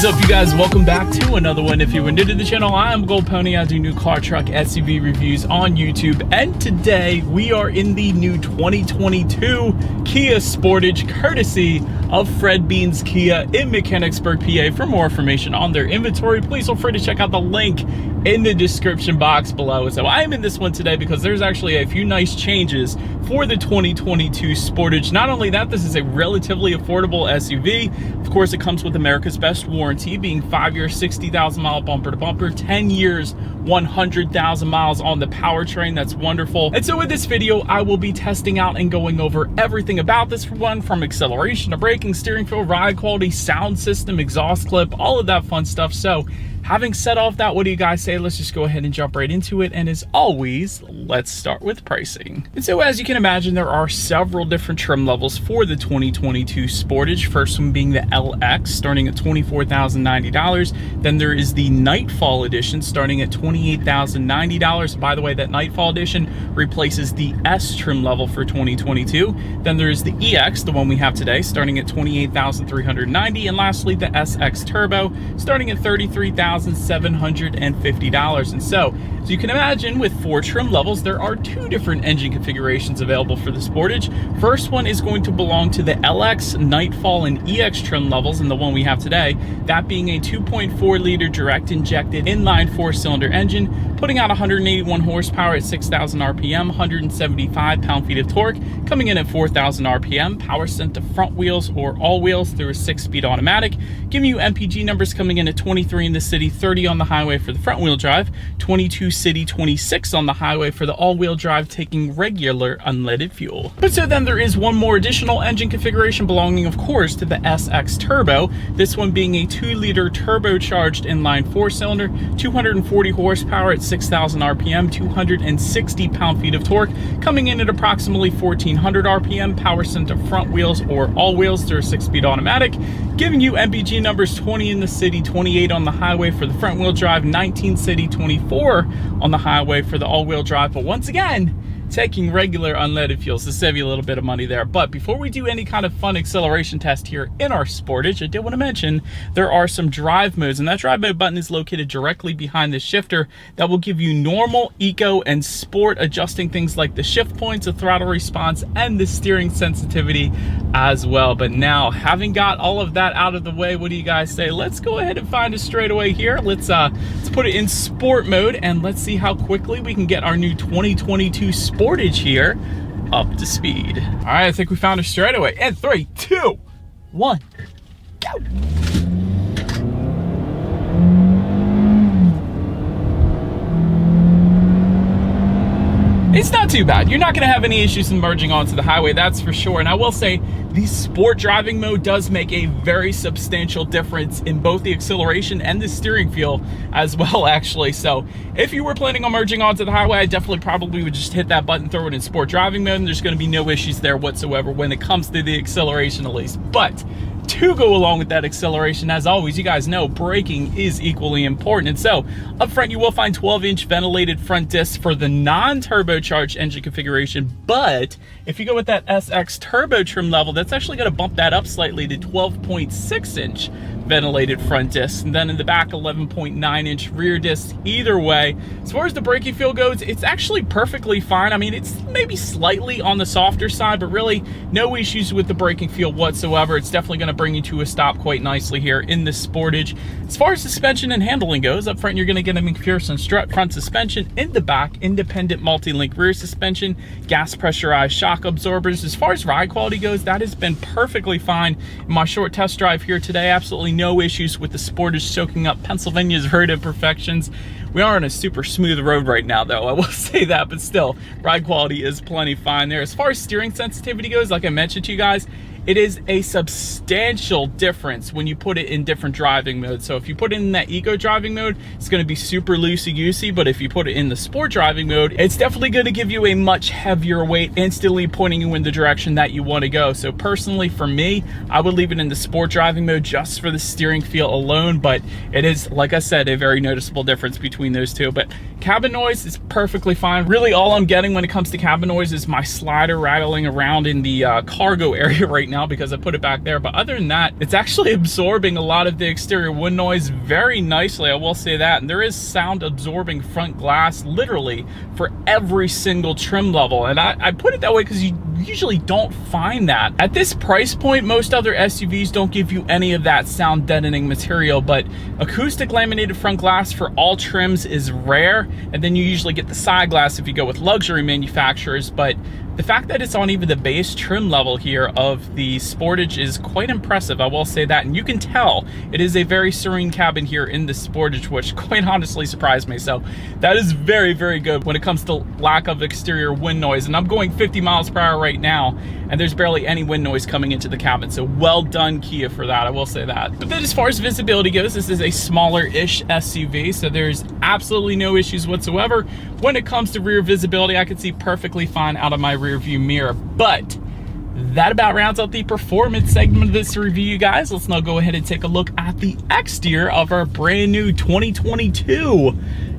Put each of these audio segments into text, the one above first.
What is up, you guys? Welcome back to another one. If you are new to the channel, I am Gold Pony. I do new car, truck, SUV reviews on YouTube, and today we are in the new 2022 Kia Sportage, courtesy of Fred Bean's Kia in Mechanicsburg, PA. For more information on their inventory, please feel free to check out the link in the description box below. So I am in this one today because there's actually a few nice changes for the 2022 Sportage. Not only that, this is a relatively affordable SUV. Of course, it comes with America's Best warranty, being 5 years, 60,000 mile bumper to bumper, 10 years, 100,000 miles on the powertrain. That's wonderful. And so in this video, I will be testing out and going over everything about this one, from acceleration to braking, steering feel, ride quality, sound system, exhaust clip, all of that fun stuff. So having said all of that, what do you guys say? Let's just go ahead and jump right into it. And as always, let's start with pricing. And so as you can imagine, there are several different trim levels for the 2022 Sportage. First one being the LX, starting at $24,090. Then there is the Nightfall Edition, starting at $28,090. By the way, that Nightfall Edition replaces the S trim level for 2022. Then there is the EX, the one we have today, starting at $28,390. And lastly, the SX Turbo, starting at $33,750. And so, as you can imagine, with 4 trim levels, there are 2 different engine configurations available for the Sportage. First one is going to belong to the LX, Nightfall, and EX trim levels, and the one we have today, that being a 2.4 liter direct injected inline 4-cylinder engine, putting out 181 horsepower at 6,000 RPM, 175 pound-feet of torque, coming in at 4,000 RPM, power sent to front wheels or all wheels through a 6-speed automatic, giving you MPG numbers coming in at 23 in the city, 30 on the highway for the front wheel drive, 22 city, 26 on the highway for the all-wheel drive, taking regular unleaded fuel. But so then there is one more additional engine configuration belonging, of course, to the SX Turbo, this one being a 2-liter turbocharged inline 4-cylinder, 240 horsepower at 6,000 RPM, 260 pound-feet of torque, coming in at approximately 1,400 RPM, power sent to front wheels or all wheels through a 6-speed automatic, giving you MPG numbers 20 in the city, 28 on the highway for the front wheel drive, 19 city, 24 on the highway for the all-wheel drive. But once again, taking regular unleaded fuels to save you a little bit of money there. But before we do any kind of fun acceleration test here in our Sportage, I did want to mention there are some drive modes, and that drive mode button is located directly behind the shifter. That will give you normal, eco, and sport, adjusting things like the shift points, the throttle response, and the steering sensitivity as well. But now, having got all of that out of the way, what do you guys say? Let's go ahead and find a straightaway here. Let's put it in sport mode, and let's see how quickly we can get our new 2022 Sportage here up to speed. All right, I think we found a straightaway. And 3, 2, 1, go. It's not too bad. You're not going to have any issues in merging onto the highway, that's for sure. And I will say, the sport driving mode does make a very substantial difference in both the acceleration and the steering feel as well, actually. So if you were planning on merging onto the highway, I definitely probably would just hit that button, throw it in sport driving mode, and there's going to be no issues there whatsoever when it comes to the acceleration, at least. But to go along with that acceleration, as always, you guys know braking is equally important. And so up front, you will find 12-inch ventilated front discs for the non-turbocharged engine configuration. But if you go with that SX Turbo trim level, that's actually going to bump that up slightly to 12.6-inch ventilated front discs, and then in the back 11.9-inch rear discs. Either way, as far as the braking feel goes, it's actually perfectly fine. I mean, it's maybe slightly on the softer side, but really no issues with the braking feel whatsoever. It's definitely going to bring you to a stop quite nicely here in the Sportage. As far as suspension and handling goes, up front you're going to get a McPherson strut front suspension, in the back independent multi-link rear suspension, gas pressurized shock absorbers. As far as ride quality goes, that has been perfectly fine in my short test drive here today. Absolutely no issues with the Sportage soaking up Pennsylvania's road imperfections. We are on a super smooth road right now, though, I will say that, but still, ride quality is plenty fine there. As far as steering sensitivity goes, like I mentioned to you guys, it is a substantial difference when you put it in different driving modes. So if you put it in that eco driving mode, it's going to be super loosey-goosey, but if you put it in the sport driving mode, it's definitely going to give you a much heavier weight, instantly pointing you in the direction that you want to go. So personally, for me, I would leave it in the sport driving mode just for the steering feel alone, but it is, like I said, a very noticeable difference between those two. But cabin noise is perfectly fine. Really, all I'm getting when it comes to cabin noise is my slider rattling around in the cargo area right now. now because I put it back there. But other than that, it's actually absorbing a lot of the exterior wind noise very nicely, I will say that. And there is sound absorbing front glass literally for every single trim level. And I put it that way because you usually don't find that. At this price point, most other SUVs don't give you any of that sound deadening material, but acoustic laminated front glass for all trims is rare. And then you usually get the side glass if you go with luxury manufacturers. But the fact that it's on even the base trim level here of the Sportage is quite impressive, I will say that. And you can tell it is a very serene cabin here in the Sportage, which quite honestly surprised me. So that is very, very good when it comes to lack of exterior wind noise. And I'm going 50 miles per hour right now, and there's barely any wind noise coming into the cabin. So well done, Kia, for that, I will say that. But then as far as visibility goes, this is a smaller-ish SUV, so there's absolutely no issues whatsoever. When it comes to rear visibility, I can see perfectly fine out of my rear view mirror. But that about rounds out the performance segment of this review, you guys. Let's now go ahead and take a look at the exterior of our brand new 2022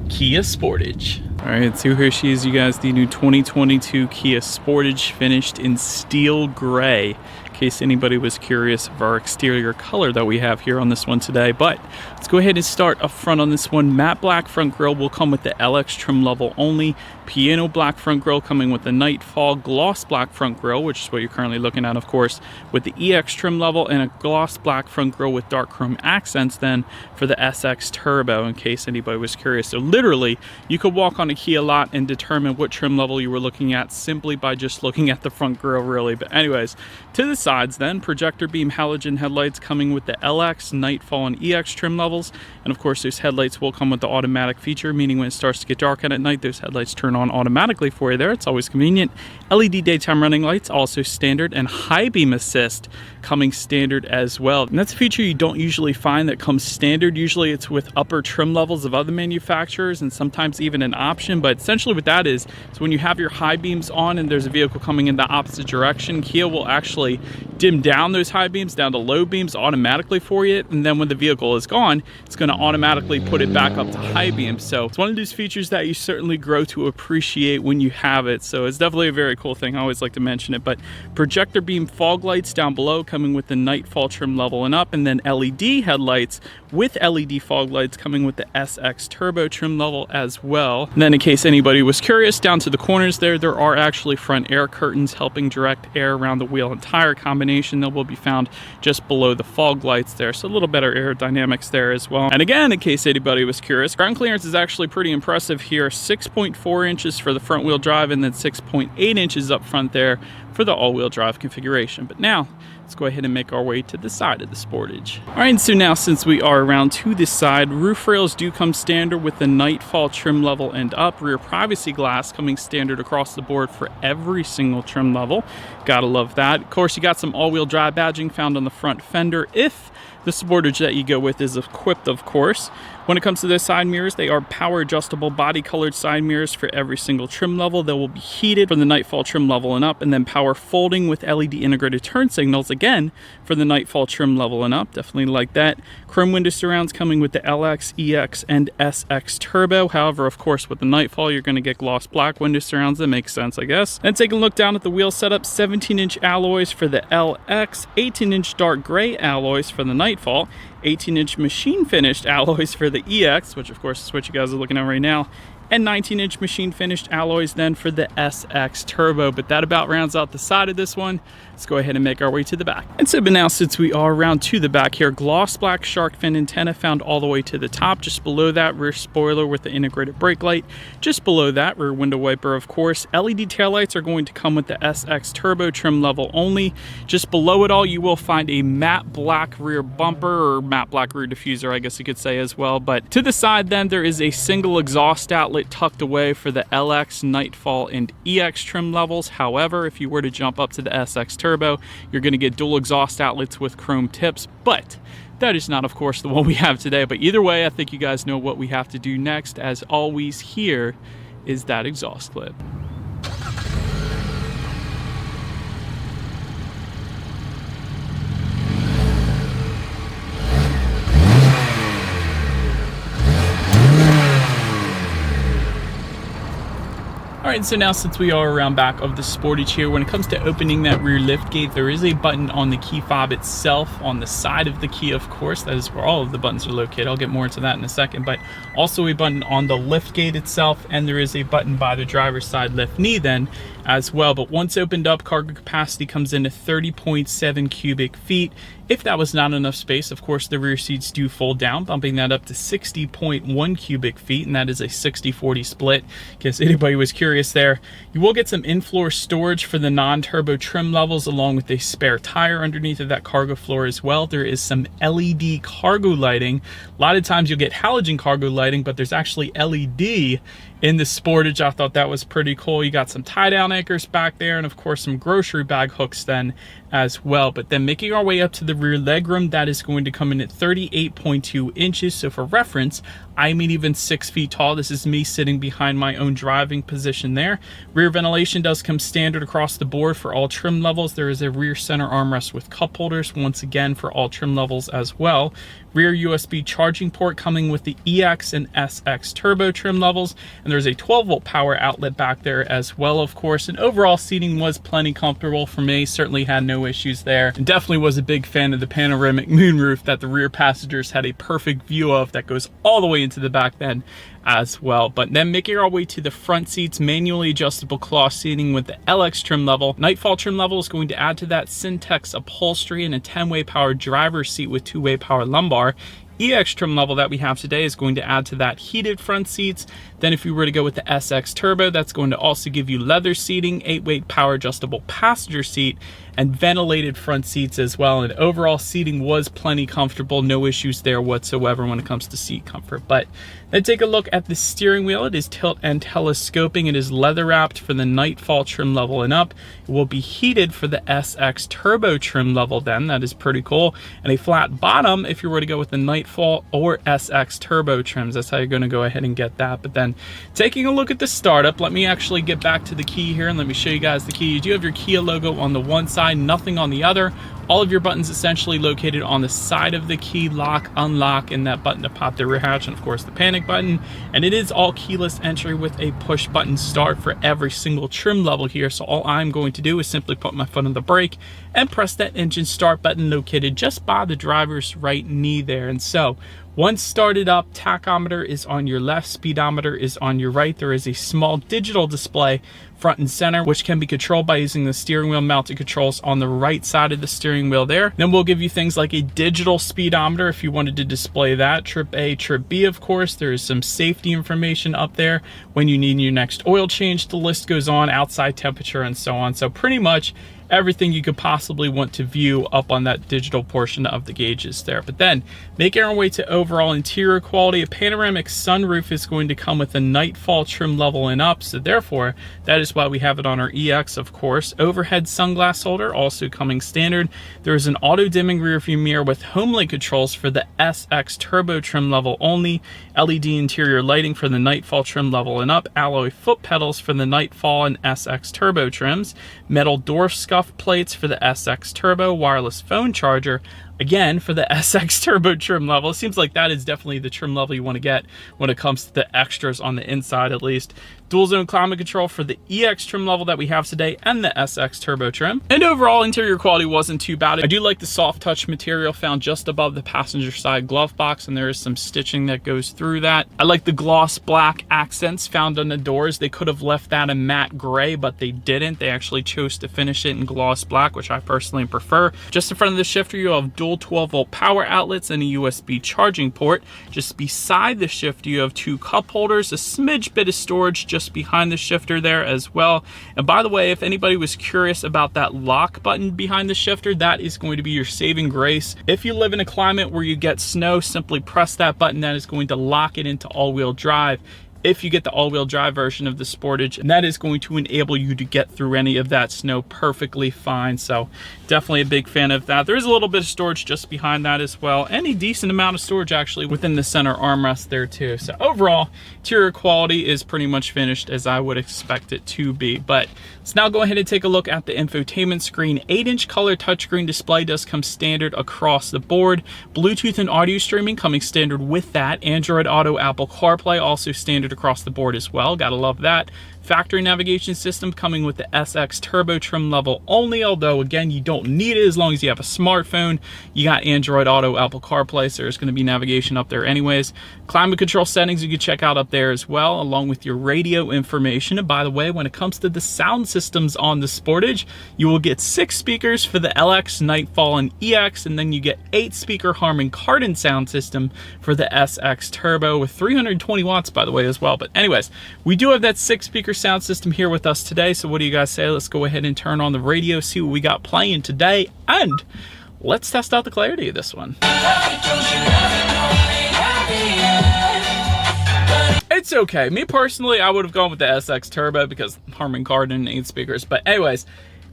Kia Sportage. All right, so here she is, you guys, the new 2022 Kia Sportage, finished in steel gray, in case anybody was curious of our exterior color that we have here on this one today. But let's go ahead and start up front on this one. Matte black front grille will come with the LX trim level only. Piano black front grille coming with the Nightfall. Gloss black front grille, which is what you're currently looking at, of course, with the EX trim level, and a gloss black front grille with dark chrome accents then for the SX Turbo, in case anybody was curious. So literally, you could walk on a Kia lot and determine what trim level you were looking at simply by just looking at the front grille, really. But anyways, to the sides then, projector beam halogen headlights coming with the LX, Nightfall, and EX trim levels. And of course, those headlights will come with the automatic feature, meaning when it starts to get dark out at night, those headlights turn on automatically for you there. It's always convenient. LED daytime running lights also standard, and high beam assist coming standard as well. And that's a feature you don't usually find that comes standard. Usually it's with upper trim levels of other manufacturers, and sometimes even an option. But essentially what that is when you have your high beams on and there's a vehicle coming in the opposite direction, Kia will actually dim down those high beams down to low beams automatically for you. And then when the vehicle is gone, it's going to automatically put it back up to high beams. So it's one of those features that you certainly grow to appreciate when you have it. So it's definitely a very cool thing. I always like to mention it. But projector beam fog lights down below coming with the Nightfall trim level and up, and then LED headlights with LED fog lights coming with the SX Turbo trim level as well. And then in case anybody was curious, down to the corners there are actually front air curtains helping direct air around the wheel and tire combination that will be found just below the fog lights there. So a little better aerodynamics there as well. And again, in case anybody was curious, ground clearance is actually pretty impressive here. 6.4 inches for the front wheel drive, and then 6.8 inches up front there for the all-wheel drive configuration. But now let's go ahead and make our way to the side of the Sportage. All right, so now since we are around to this side, roof rails do come standard with the Nightfall trim level and up. Rear privacy glass coming standard across the board for every single trim level. Gotta love that. Of course, you got some all-wheel drive badging found on the front fender if the Sportage that you go with is equipped, of course. When it comes to the side mirrors, they are power adjustable body colored side mirrors for every single trim level. They will be heated for the Nightfall trim level and up, and then power folding with LED integrated turn signals again for the Nightfall trim level and up. Definitely like that. Chrome window surrounds coming with the LX, EX, and SX Turbo. However, of course, with the Nightfall, you're going to get gloss black window surrounds. That makes sense, I guess. Then take a look down at the wheel setup. 17-inch alloys for the LX, 18-inch dark gray alloys for the Nightfall, 18-inch machine finished alloys for the EX, which of course is what you guys are looking at right now, and 19-inch machine finished alloys then for the SX Turbo. But that about rounds out the side of this one. Let's go ahead and make our way to the back. And so, but now since we are around to the back here, gloss black shark fin antenna found all the way to the top. Just below that, rear spoiler with the integrated brake light. Just below that, rear window wiper, of course. LED taillights are going to come with the SX Turbo trim level only. Just below it all, you will find a matte black rear bumper, or matte black rear diffuser, I guess you could say as well. But to the side then, there is a single exhaust outlet tucked away for the LX, Nightfall, and EX trim levels. However, if you were to jump up to the SX Turbo, you're going to get dual exhaust outlets with chrome tips, but that is not, of course, the one we have today. But either way, I think you guys know what we have to do next. As always, here is that exhaust clip. All Alright, so now since we are around back of the Sportage here, when it comes to opening that rear lift gate, there is a button on the key fob itself, on the side of the key, of course. That is where all of the buttons are located. I'll get more into that in a second, but also a button on the lift gate itself, and there is a button by the driver's side lift knee then as well. But once opened up, cargo capacity comes in at 30.7 cubic feet. If that was not enough space, of course, the rear seats do fold down, bumping that up to 60.1 cubic feet, and that is a 60-40 split, in case anybody was curious there. You will get some in-floor storage for the non-turbo trim levels, along with a spare tire underneath of that cargo floor as well. There is some LED cargo lighting. A lot of times you'll get halogen cargo lighting, but there's actually LED in the Sportage. I thought that was pretty cool. You got some tie-down anchors back there, and of course some grocery bag hooks then as well. But then making our way up to the rear legroom, that is going to come in at 38.2 inches. So for reference, I'm even 6 feet tall. This is me sitting behind my own driving position there. Rear ventilation does come standard across the board for all trim levels. There is a rear center armrest with cup holders, once again for all trim levels as well. Rear USB charging port coming with the EX and SX turbo trim levels, and there's a 12-volt power outlet back there as well, of course. And overall seating was plenty comfortable for me. Certainly had no issues there, and definitely was a big fan of the panoramic moonroof that the rear passengers had a perfect view of that goes all the way into the back then as well. But then making our way to the front seats, manually adjustable cloth seating with the LX trim level. Nightfall trim level is going to add to that Syntex upholstery and a 10-way power driver's seat with 2-way power lumbar. EX trim level that we have today is going to add to that heated front seats. Then if we were to go with the SX Turbo, that's going to also give you leather seating, 8-way power adjustable passenger seat, and ventilated front seats as well. And overall seating was plenty comfortable, no issues there whatsoever when it comes to seat comfort. But then take a look at the steering wheel. It is tilt and telescoping. It is leather wrapped for the Nightfall trim level and up. It will be heated for the SX Turbo trim level then. That is pretty cool. And a flat bottom if you were to go with the Nightfall or SX Turbo trims. That's how you're going to go ahead and get that. But then taking a look at the startup, let me actually get back to the key here and let me show you guys the key. You do have your Kia logo on the one side, nothing on the other. All of your buttons essentially located on the side of the key, lock, unlock, and that button to pop the rear hatch, and of course the panic button. And it is all keyless entry with a push button start for every single trim level here. So all I'm going to do is simply put my foot on the brake and press that engine start button located just by the driver's right knee there. And so once started up, tachometer is on your left, speedometer is on your right. There is a small digital display front and center, which can be controlled by using the steering wheel mounted controls on the right side of the steering wheel there. Then we'll give you things like a digital speedometer if you wanted to display that. Trip A, trip B, of course. There is some safety information up there when you need your next oil change. The list goes on, outside temperature and so on. So pretty much everything you could possibly want to view up on that digital portion of the gauges there. But then making our way to overall interior quality, a panoramic sunroof is going to come with a Nightfall trim level and up, so therefore that is why we have it on our EX, of course. Overhead sunglass holder also coming standard. There is an auto dimming rear view mirror with HomeLink controls for the SX Turbo trim level only, LED interior lighting for the Nightfall trim level and up, alloy foot pedals for the Nightfall and SX Turbo trims, metal door scuff plates for the SX Turbo, wireless phone charger, again for the SX Turbo trim level. It seems like that is definitely the trim level you want to get when it comes to the extras on the inside at least. Dual zone climate control for the EX trim level that we have today and the SX Turbo trim. And overall interior quality wasn't too bad. I do like the soft touch material found just above the passenger side glove box, and there is some stitching that goes through that. I like the gloss black accents found on the doors. They could have left that in matte gray, but they didn't. They actually chose to finish it in gloss black, which I personally prefer. Just in front of the shifter, you have dual 12-volt power outlets and a USB charging port. Just beside the shifter, you have two cup holders, a smidge bit of storage just behind the shifter there as well. And by the way, if anybody was curious about that lock button behind the shifter, that is going to be your saving grace. If you live in a climate where you get snow, simply press that button. That is going to lock it into all-wheel drive if you get the all-wheel drive version of the Sportage, and that is going to enable you to get through any of that snow perfectly fine. So definitely a big fan of that. There is a little bit of storage just behind that as well, and a decent amount of storage actually within the center armrest there too. So overall, interior quality is pretty much finished as I would expect it to be. But let's now go ahead and take a look at the infotainment screen. 8-inch color touchscreen display does come standard across the board. Bluetooth and audio streaming coming standard with that. Android Auto, Apple CarPlay also standard across the board as well. Gotta love that. factory navigation system coming with the SX Turbo trim level only, although again, you don't need it as long as you have a smartphone. You got Android Auto, Apple CarPlay, so there's going to be navigation up there anyways. Climate control settings you can check out up there as well, along with your radio information. And by the way, when it comes to the sound systems on the Sportage, you will get 6 speakers for the LX, Nightfall, and EX, and then you get 8 speaker Harman Kardon sound system for the SX Turbo with 320 watts, by the way, as well. But anyways, we do have that 6 speaker sound system here with us today. So what do you guys say? Let's go ahead and turn on the radio, see what we got playing today, and let's test out the clarity of this one. It's okay. Me personally, I would have gone with the SX Turbo because Harman Kardon, 8 speakers. But anyways,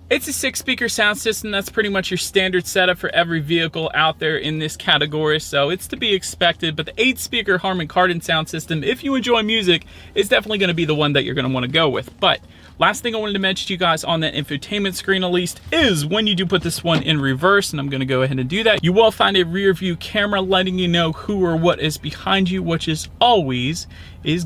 it's a 6 speaker sound system. That's pretty much your standard setup for every vehicle out there in this category, so it's to be expected. But the 8 speaker Harman Kardon sound system, if you enjoy music, is definitely going to be the one that you're going to want to go with. But last thing I wanted to mention to you guys on that infotainment screen at least is when you do put this one in reverse, and I'm going to go ahead and do that, you will find a rear view camera letting you know who or what is behind you, which is always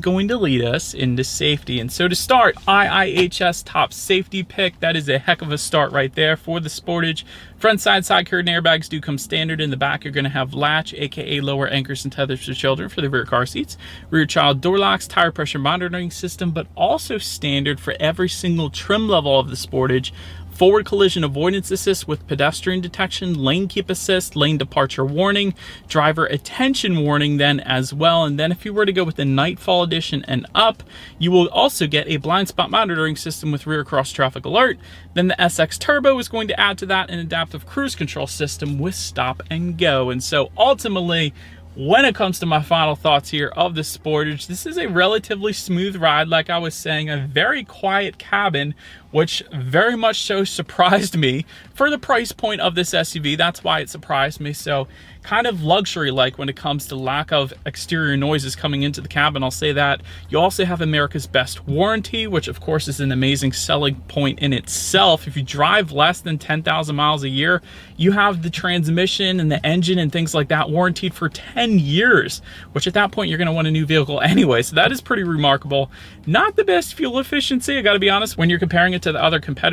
going to lead us into safety. And so to start, IIHS top safety pick. That is a heck of a start right there for the Sportage. Front side curtain airbags do come standard. In the back, you're going to have latch, aka lower anchors and tethers for children for the rear car seats. Rear child door locks, tire pressure monitoring system, but also standard for every single trim level of the Sportage. Forward collision avoidance assist with pedestrian detection, lane keep assist, lane departure warning, driver attention warning then as well. And then if you were to go with the Nightfall edition and up, you will also get a blind spot monitoring system with rear cross traffic alert. Then the SX Turbo is going to add to that an adaptive cruise control system with stop and go. And so ultimately, when it comes to my final thoughts here of the Sportage, this is a relatively smooth ride. Like I was saying, a very quiet cabin, which very much so surprised me for the price point of this SUV. That's why it surprised me. So kind of luxury-like when it comes to lack of exterior noises coming into the cabin, I'll say that. You also have America's Best warranty, which of course is an amazing selling point in itself. If you drive less than 10,000 miles a year, you have the transmission and the engine and things like that warranted for 10 years, which at that point you're going to want a new vehicle anyway. So that is pretty remarkable. Not the best fuel efficiency, I got to be honest, when you're comparing it to the other competitors.